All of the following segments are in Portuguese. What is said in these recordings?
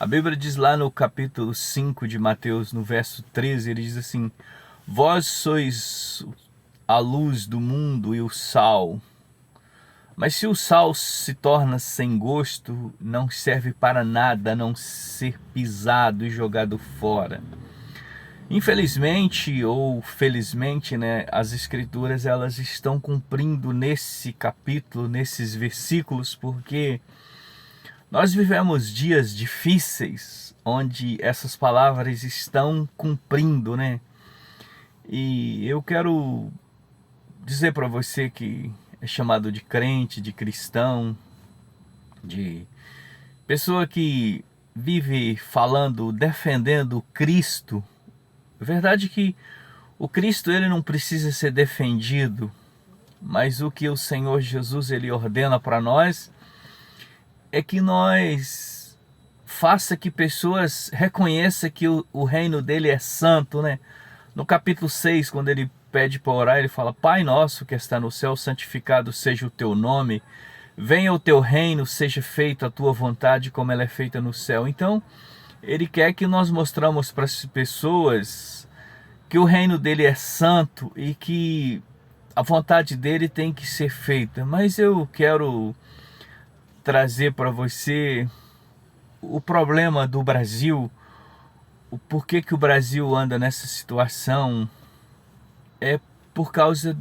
A Bíblia diz lá no capítulo 5 de Mateus, no verso 13, ele diz assim: vós sois a luz do mundo e o sal. Mas se o sal se torna sem gosto, não serve para nada, a não ser pisado e jogado fora. Infelizmente ou felizmente, né, as escrituras elas estão cumprindo nesse capítulo, nesses versículos, porque nós vivemos dias difíceis, onde essas palavras estão cumprindo, né? E eu quero dizer para você que é chamado de crente, de cristão, de pessoa que vive falando, defendendo Cristo. É verdade que o Cristo ele não precisa ser defendido, mas o que o Senhor Jesus ele ordena para nós é que nós faça que pessoas reconheçam que o reino dele é santo, né? No capítulo 6, quando ele pede para orar, ele fala: Pai nosso que está no céu, santificado seja o teu nome, venha o teu reino, seja feita a tua vontade como ela é feita no céu. Então, ele quer que nós mostramos para as pessoas que o reino dele é santo e que a vontade dele tem que ser feita. Mas eu quero trazer para você o problema do Brasil, o porquê que o Brasil anda nessa situação. É por causa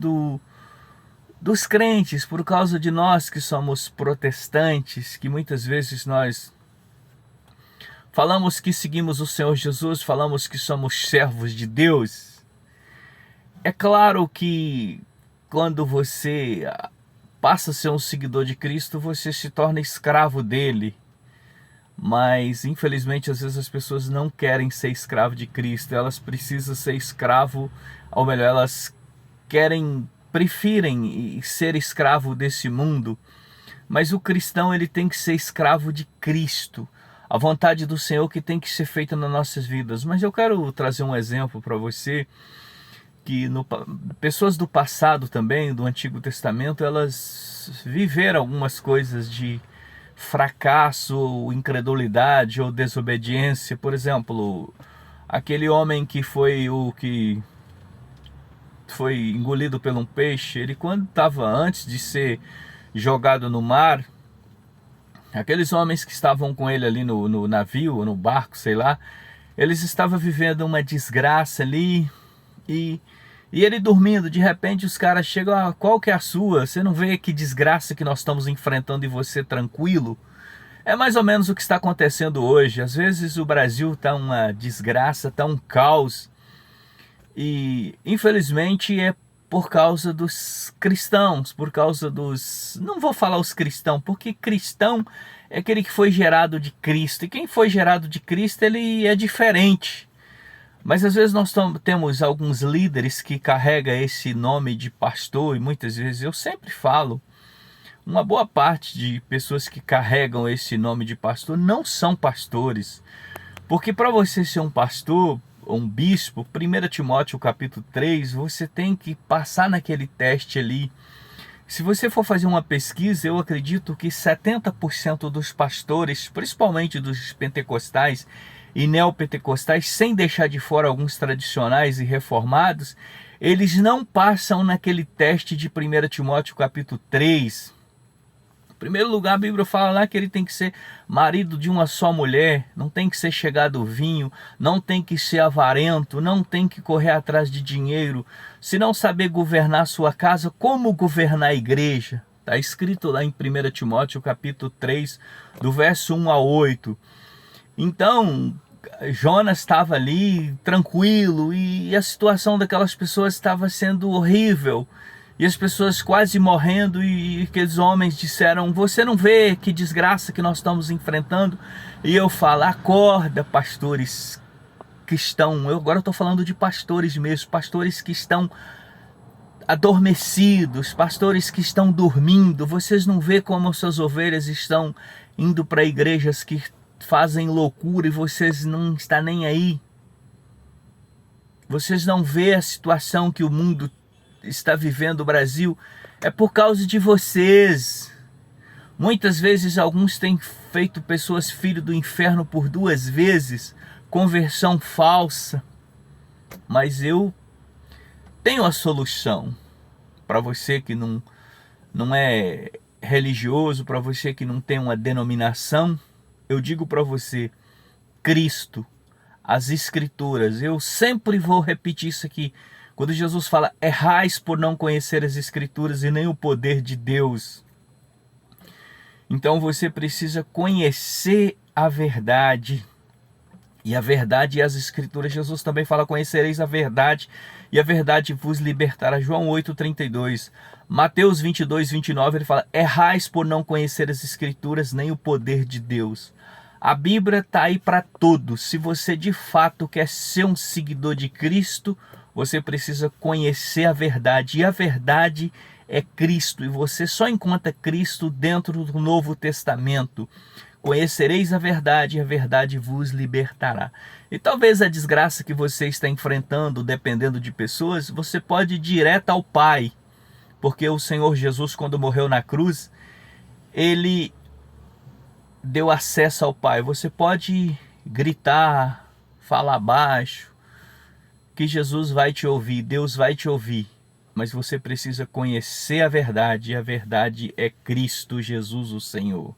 dos crentes, por causa de nós que somos protestantes, que muitas vezes nós falamos que seguimos o Senhor Jesus, falamos que somos servos de Deus. É claro que quando você passa a ser um seguidor de Cristo, você se torna escravo dele. Mas infelizmente às vezes as pessoas não querem ser escravo de Cristo, elas precisam ser escravo, ou melhor, elas preferem ser escravo desse mundo. Mas o cristão ele tem que ser escravo de Cristo, a vontade do Senhor que tem que ser feita nas nossas vidas. Mas eu quero trazer um exemplo para você, que pessoas do passado também, do Antigo Testamento, elas viveram algumas coisas de fracasso, incredulidade ou desobediência. Por exemplo, aquele homem que foi engolido por um peixe, ele quando estava antes de ser jogado no mar, aqueles homens que estavam com ele ali no navio, no barco, sei lá, eles estavam vivendo uma desgraça ali, e ele dormindo, de repente os caras chegam: qual que é a sua? Você não vê que desgraça que nós estamos enfrentando e você tranquilo? É mais ou menos o que está acontecendo hoje. Às vezes o Brasil está uma desgraça, está um caos, e infelizmente é por causa dos cristãos, por causa dos... Não vou falar os cristãos, porque cristão é aquele que foi gerado de Cristo, e quem foi gerado de Cristo ele é diferente. Mas às vezes nós temos alguns líderes que carregam esse nome de pastor, e muitas vezes, eu sempre falo, uma boa parte de pessoas que carregam esse nome de pastor não são pastores. Porque para você ser um pastor, um bispo, 1 Timóteo capítulo 3, você tem que passar naquele teste ali. Se você for fazer uma pesquisa, eu acredito que 70% dos pastores, principalmente dos pentecostais e neopentecostais, sem deixar de fora alguns tradicionais e reformados, eles não passam naquele teste de 1 Timóteo capítulo 3. Em primeiro lugar, a Bíblia fala lá que ele tem que ser marido de uma só mulher, não tem que ser chegado ao vinho, não tem que ser avarento, não tem que correr atrás de dinheiro. Se não saber governar a sua casa, como governar a igreja? Está escrito lá em 1 Timóteo capítulo 3, do verso 1 a 8. Então, Jonas estava ali tranquilo, e a situação daquelas pessoas estava sendo horrível. E as pessoas quase morrendo, e aqueles homens disseram: você não vê que desgraça que nós estamos enfrentando? E eu falo: acorda, pastores que estão... Agora eu estou falando de pastores mesmo, pastores que estão adormecidos, pastores que estão dormindo. Vocês não vê como suas ovelhas estão indo para igrejas que fazem loucura e vocês não estão nem aí? Vocês não vê a situação que o mundo está vivendo, o Brasil? É por causa de vocês. Muitas vezes alguns têm feito pessoas filho do inferno por 2 vezes, conversão falsa. Mas eu tenho a solução para você que não é religioso, para você que não tem uma denominação. Eu digo para você, Cristo, as Escrituras. Eu sempre vou repetir isso aqui. Quando Jesus fala, errais por não conhecer as Escrituras e nem o poder de Deus. Então você precisa conhecer a verdade. E a verdade e as Escrituras, Jesus também fala, conhecereis a verdade e a verdade vos libertará. João 8,32. Mateus 22, 29, ele fala, errais por não conhecer as Escrituras nem o poder de Deus. A Bíblia está aí para todos. Se você de fato quer ser um seguidor de Cristo, você precisa conhecer a verdade. E a verdade é Cristo. E você só encontra Cristo dentro do Novo Testamento. Conhecereis a verdade vos libertará. E talvez a desgraça que você está enfrentando, dependendo de pessoas, você pode ir direto ao Pai. Porque o Senhor Jesus, quando morreu na cruz, ele deu acesso ao Pai. Você pode gritar, falar baixo, que Jesus vai te ouvir, Deus vai te ouvir. Mas você precisa conhecer a verdade, e a verdade é Cristo Jesus, o Senhor.